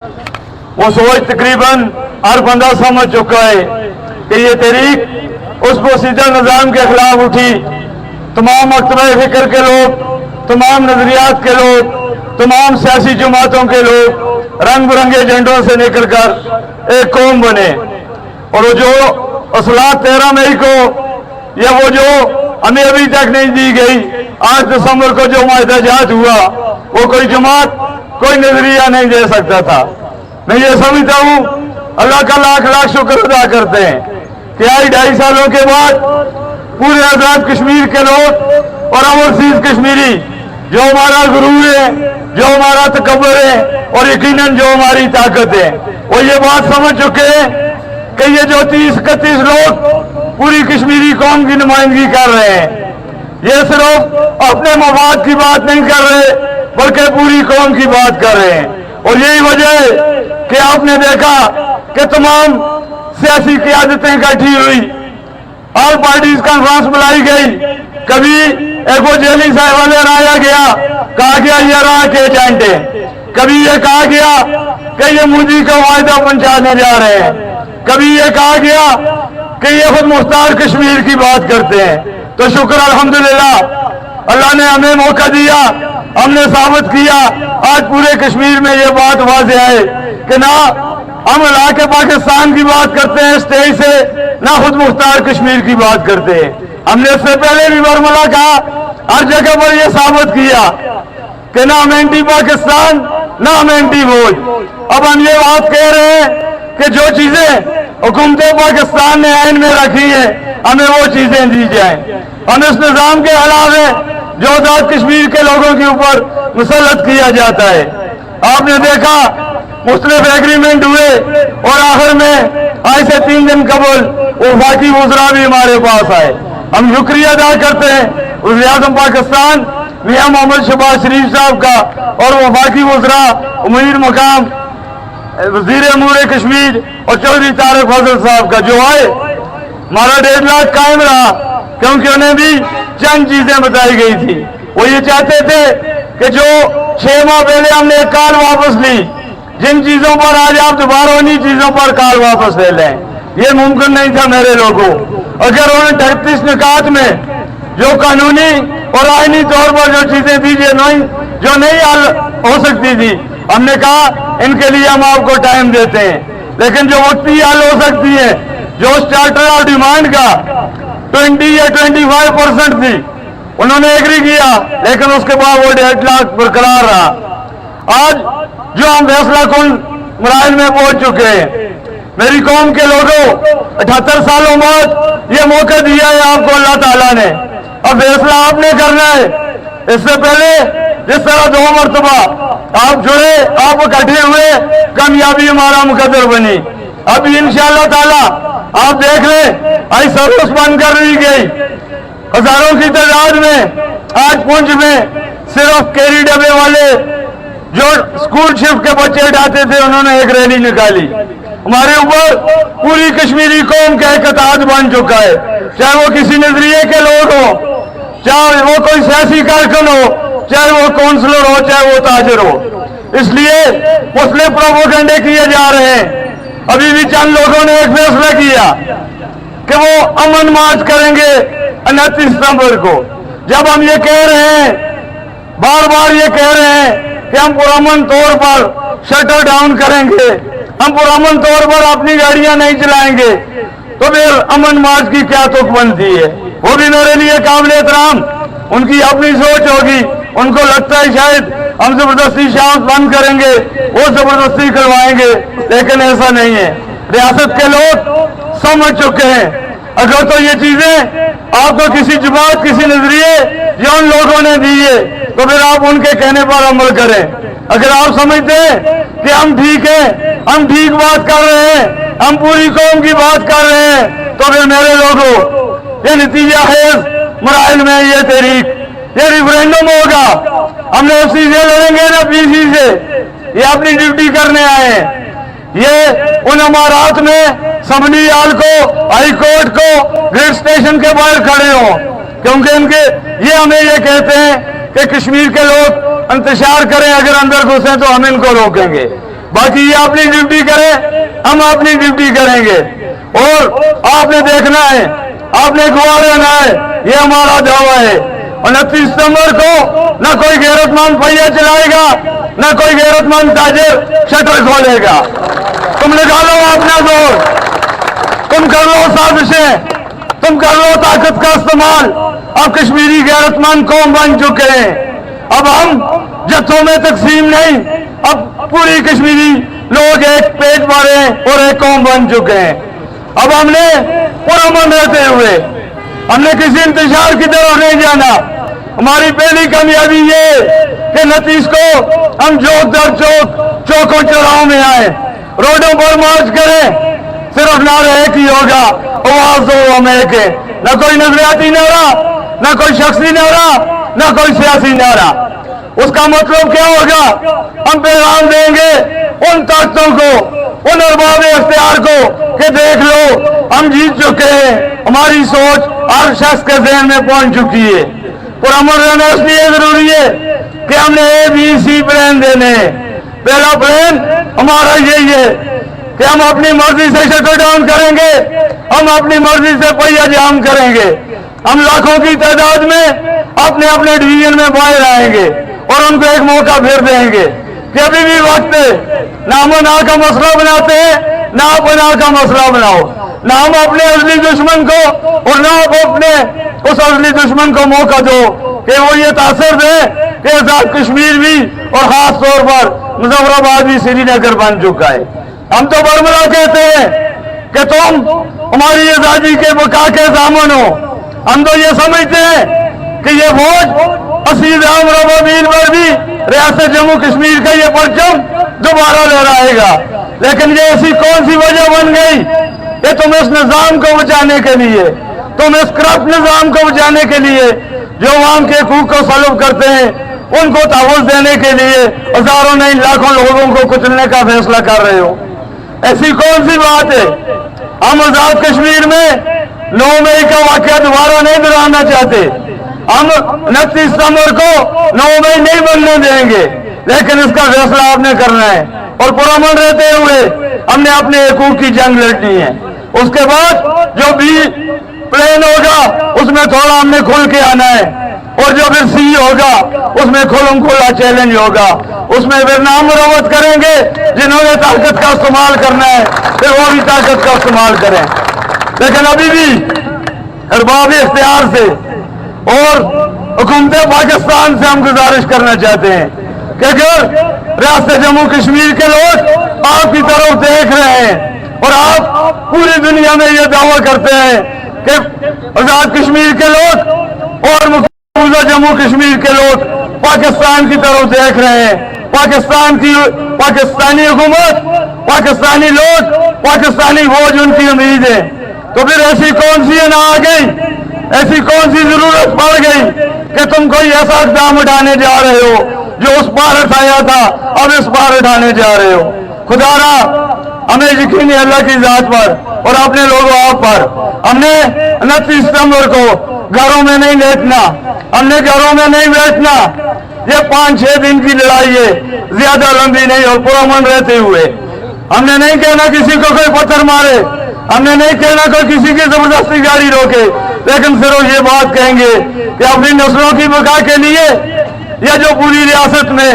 वो सोच तकरीबन हर बंदा समझ चुका है कि ये तहरीक उस पोसीदा निज़ाम के खिलाफ उठी। तमाम मकतबा फिक्र के लोग, तमाम नजरियात के लोग, तमाम सियासी जमातों के लोग रंग बिरंगे एजेंडों से निकलकर एक कौम बने। और वो जो असलात 13 मई को या वो जो हमें अभी तक नहीं दी गई 8 दिसंबर को जो मुआहदाजात हुआ, वो कोई जमात कोई नजरिया नहीं दे सकता था। मैं ये समझता हूँ अल्लाह का लाख लाख शुक्र अदा करते हैं कि आज 2.5 सालों के बाद पूरे आजाद कश्मीर के लोग और ओवरसीज कश्मीरी जो हमारा गुरूर है, जो हमारा तकब्बर है और यकीनन जो हमारी ताकत है, वो ये बात समझ चुके हैं कि ये जो 30-31 लोग पूरी कश्मीरी कौम की नुमाइंदगी कर रहे हैं, ये सिर्फ अपने मफाद की बात नहीं कर रहे बल्कि पूरी कौम की बात कर रहे हैं। और यही वजह है कि आपने देखा कि तमाम सियासी क़यादतें इकट्ठी हुई, ऑल पार्टीज कॉन्फ्रेंस बुलाई गई, कभी एक वो जेली साहब आया गया, कहा गया ये राह के एजेंट है, कभी ये कहा गया कि ये मोदी का वायदा पहुंचाने जा रहे हैं, कभी ये कहा गया कि ये खुद मुख्तार कश्मीर की बात करते हैं। तो शुक्र अल्हम्दुलिल्लाह अल्लाह ने हमें मौका दिया, हमने साबित किया। आज पूरे कश्मीर में ये बात वाज़ेह है कि ना हम इलाके पाकिस्तान की बात करते हैं स्टेज से, ना खुद मुख्तार कश्मीर की बात करते हैं। हमने इससे पहले भी बरमला कहा, हर जगह पर यह साबित किया कि ना हम एंटी पाकिस्तान ना हम एंटी वोट। अब हम ये बात कह रहे हैं कि जो चीजें हुकूमत पाकिस्तान ने आइन में रखी है हमें वो चीजें दी जाएं। हम इस निज़ाम के खिलाफ है जो आजाद कश्मीर के लोगों के ऊपर मुसल्लत किया जाता है। आपने देखा मुख्तलिफ एग्रीमेंट हुए और आखिर में आज से 3 दिन कबल वफाकी वज़रा भी हमारे पास आए। हम शुक्रिया अदा करते हैं वज़ीर-ए-आज़म पाकिस्तान मियां मोहम्मद शहबाज शरीफ साहब का और वफाकी वज़रा उमीर मकाम वज़ीर अमूर कश्मीर और चौधरी तारिक फजल साहब का जो आए। हमारा 1.5 लाख कायम रहा क्योंकि उन्हें भी चंद चीजें बताई गई थी। वो ये चाहते थे कि जो 6 माह पहले हमने एक कॉल वापस ली, जिन चीजों पर आज आप दोबारा उन्हीं चीजों पर कॉल वापस ले लें, ये मुमकिन नहीं था मेरे लोगों। अगर उन्हें 38 निकात में जो कानूनी और आईनी तौर पर जो चीजें दी जो नहीं हल हो सकती थी, हमने कहा इनके लिए हम आपको टाइम देते हैं। लेकिन जो वक्ती हल हो सकती है, जो चार्टर ऑफ डिमांड का 20 या 25% थी, उन्होंने एग्री किया, लेकिन उसके बाद वो 1.5 लाख बरकरार रहा। आज जो हम फैसला कुन मराहल में पहुंच चुके हैं, मेरी कौम के लोगों 78 सालों बाद ये मौका दिया है आपको अल्लाह ताला ने। अब फैसला आपने करना है। इससे पहले जिस तरह 2 मरतबा आप जुड़े, आप इकट्ठे हुए, कामयाबी हमारा मुकद्दर बनी। अब इंशाअल्लाह ताला आप देख लें, आज सर्विस बंद कर दी गई। हजारों की तादाद में आज पुंछ में सिर्फ कैरी डब्बे वाले जो स्कूल शिफ्ट के बच्चे उठाते थे, उन्होंने एक रैली निकाली। हमारे ऊपर पूरी कश्मीरी कौम का एक इत्तेहाद बन चुका है, चाहे वो किसी नजरिए के लोग हो, चाहे वो कोई सियासी कारकुन हो, चाहे वो काउंसलर हो, चाहे वो ताजर हो। इसलिए मुस्लिम प्रोपोगंडे किए जा रहे हैं। अभी भी चंद लोगों ने एक फैसला किया कि वो अमन मार्च करेंगे 29 सितंबर को। जब हम ये कह रहे हैं, बार बार ये कह रहे हैं कि हम पुरअमन तौर पर शटर डाउन करेंगे, हम पुरअमन तौर पर अपनी गाड़ियां नहीं चलाएंगे, तो फिर अमन मार्च की क्या तुक बनती है? वो भी मेरे लिए काबिल एहतराम, उनकी अपनी सोच होगी। उनको लगता है शायद हम जबरदस्ती शाम बंद करेंगे, वो जबरदस्ती करवाएंगे, लेकिन ऐसा नहीं है। रियासत के लोग समझ चुके हैं। अगर तो ये चीजें आपको किसी जमात, किसी नजरिए या उन लोगों ने दी है, तो फिर आप उनके कहने पर अमल करें। अगर आप समझते हैं कि हम ठीक हैं, हम ठीक बात कर रहे हैं, हम पूरी कौम की बात कर रहे हैं, तो फिर मेरे लोगों ये नतीजा है मराहल में ये तहरीक, ये रिफरेंडम होगा। हमने एफसी से लड़ेंगे ना पीसी से, ये अपनी ड्यूटी करने आए हैं। ये उन अमारात में असम्बली हाल को, हाई कोर्ट को, ग्रिड स्टेशन के बाहर खड़े हों, क्योंकि इनके ये हमें ये कहते हैं कि कश्मीर के लोग इंतजार करें, अगर अंदर घुसे तो हम इनको रोकेंगे। باقی یہ اپنی ڈیوٹی کرے, ہم اپنی ڈیوٹی کریں گے. اور آپ نے دیکھنا ہے, آپ نے گواہ رہنا ہے, یہ ہمارا دعویٰ ہے. 29 ستمبر کو نہ کوئی غیرت مند پہیہ چلائے گا, نہ کوئی غیرت مند تاجر شٹر کھولے گا. تم نکالو اپنا زور, تم کر لو سازشیں, تم کر لو طاقت کا استعمال. اب کشمیری غیرت مند قوم بن چکے ہیں. اب ہم جتھوں میں تقسیم نہیں, اب پوری کشمیری لوگ ایک پیٹ پر ہیں اور ایک قوم بن چکے ہیں. اب ہم نے پرامن رہتے ہوئے ہم نے کسی انتشار کی طرف نہیں جانا. ہماری پہلی کامیابی یہ کہ 29 کو ہم چوک در چوک, چوکوں چوراہوں میں آئے, روڈوں پر مارچ کریں. صرف نعرہ ایک ہی ہوگا, آواز دو ہم ایک ہے. نہ کوئی نظریاتی نعرہ, نہ کوئی شخصی نعرہ, نہ کوئی سیاسی نعرہ. اس کا مطلب کیا ہوگا؟ ہم پیغام دیں گے ان طاقتوں کو, ان ارباب اختیار کو کہ دیکھ لو ہم جیت چکے ہیں. ہماری سوچ ہر شخص کے ذہن میں پہنچ چکی ہے. پرامن رہنا اس لیے ضروری ہے کہ ہم نے ABC پلان دینے ہیں. پہلا پلان ہمارا یہی ہے کہ ہم اپنی مرضی سے شٹر ڈاؤن کریں گے, ہم اپنی مرضی سے پہیہ جام کریں گے. ہم لاکھوں کی تعداد میں اپنے اپنے ڈویژن میں باہر آئیں گے اور ان کو ایک موقع پھر دیں گے کہ ابھی بھی وقت ہے. نہ ہم نا کا مسئلہ بناتے ہیں, نہ آپ نا کا مسئلہ بناؤ. نہ ہم اپنے اصلی دشمن کو اور نہ آپ اپنے اس اصلی دشمن کو موقع دو کہ وہ یہ تاثر دے کہ آزاد کشمیر بھی اور خاص طور پر مظفر آباد بھی سری نگر بن چکا ہے. ہم تو برملا کہتے ہیں کہ تم ہماری آزادی کے بقا کے ضامن ہو. ہم تو یہ سمجھتے ہیں کہ یہ فوج اسید عام ربابین پر بھی ریاست جموں کشمیر کا یہ پرچم دوبارہ لہرائے گا. لیکن یہ ایسی کون سی وجہ بن گئی کہ تم اس نظام کو بچانے کے لیے, تم اس کرپٹ نظام کو بچانے کے لیے جو عوام کے حقوق کو سلب کرتے ہیں ان کو تحفظ دینے کے لیے ہزاروں نہیں لاکھوں لوگوں کو کچلنے کا فیصلہ کر رہے ہو؟ ایسی کون سی بات ہے؟ ہم آزاد کشمیر میں 9 مئی کا واقعہ دوبارہ نہیں دہرانا چاہتے. ہم 29 ستمبر کو 9 مئی نہیں بننے دیں گے, لیکن اس کا فیصلہ آپ نے کرنا ہے. اور پرامن رہتے ہوئے ہم نے اپنے حقوق کی جنگ لڑنی ہے. اس کے بعد جو بھی پلان ہوگا اس میں تھوڑا ہم نے کھل کے آنا ہے, اور جو پھر سی ہوگا اس میں کھلم کھلا چیلنج ہوگا. اس میں پھر نام مروت کریں گے جنہوں نے طاقت کا استعمال کرنا ہے, پھر وہ بھی طاقت کا استعمال کریں. لیکن ابھی بھی ارباب اختیار سے اور حکومت پاکستان سے ہم گزارش کرنا چاہتے ہیں کہ اگر ریاست جموں کشمیر کے لوگ آپ کی طرف دیکھ رہے ہیں اور آپ پوری دنیا میں یہ دعویٰ کرتے ہیں کہ آزاد کشمیر کے لوگ اور مقبوضہ جموں کشمیر کے لوگ پاکستان کی طرف دیکھ رہے ہیں, پاکستانی حکومت, پاکستانی لوگ, پاکستانی فوج ان کی امید ہے, تو پھر ایسی کون سی نہ آ گئی, ایسی کون سی ضرورت پڑ گئی کہ تم کوئی ایسا اقدام اٹھانے جا رہے ہو جو اس پار اٹھایا تھا اب اس پار اٹھانے جا رہے ہو؟ خدا را ہمیں یقین ہے اللہ کی ذات پر اور اپنے لوگوں آپ پر. ہم نے 29 ستمبر کو گھروں میں نہیں لیٹنا, ہم نے گھروں میں نہیں بیٹھنا. یہ 5-6 دن کی لڑائی ہے, زیادہ لمبی نہیں. اور پرامن رہتے ہوئے ہم نے نہیں کہنا کسی کو کوئی پتھر مارے, ہم نے نہیں کہنا کوئی کسی کی زبردستی گاڑی روکے, لیکن صرف یہ بات کہیں گے کہ اپنی نسلوں کی بقا کے لیے یا جو پوری ریاست میں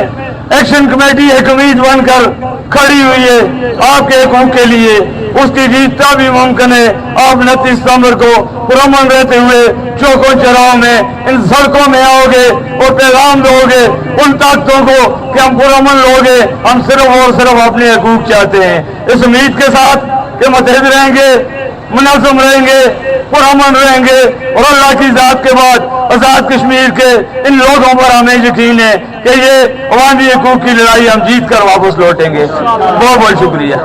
ایکشن کمیٹی ایک امید بن کر کھڑی ہوئی ہے آپ کے حقوق کے لیے, اس کی جیت بھی ممکن ہے. آپ 29 ستمبر کو پرامن رہتے ہوئے چوکوں چوراہوں میں ان سڑکوں میں آؤ گے اور پیغام دو گے ان طاقتوں کو کہ ہم پرامن لوگ ہیں, ہم صرف اور صرف اپنے حقوق چاہتے ہیں. اس امید کے ساتھ کہ متحد رہیں گے, منظم رہیں گے, پرامن رہیں گے, اور اللہ کی ذات کے بعد آزاد کشمیر کے ان لوگوں پر ہمیں یقین ہے کہ یہ عوامی حقوق کی لڑائی ہم جیت کر واپس لوٹیں گے. بہت بہت شکریہ.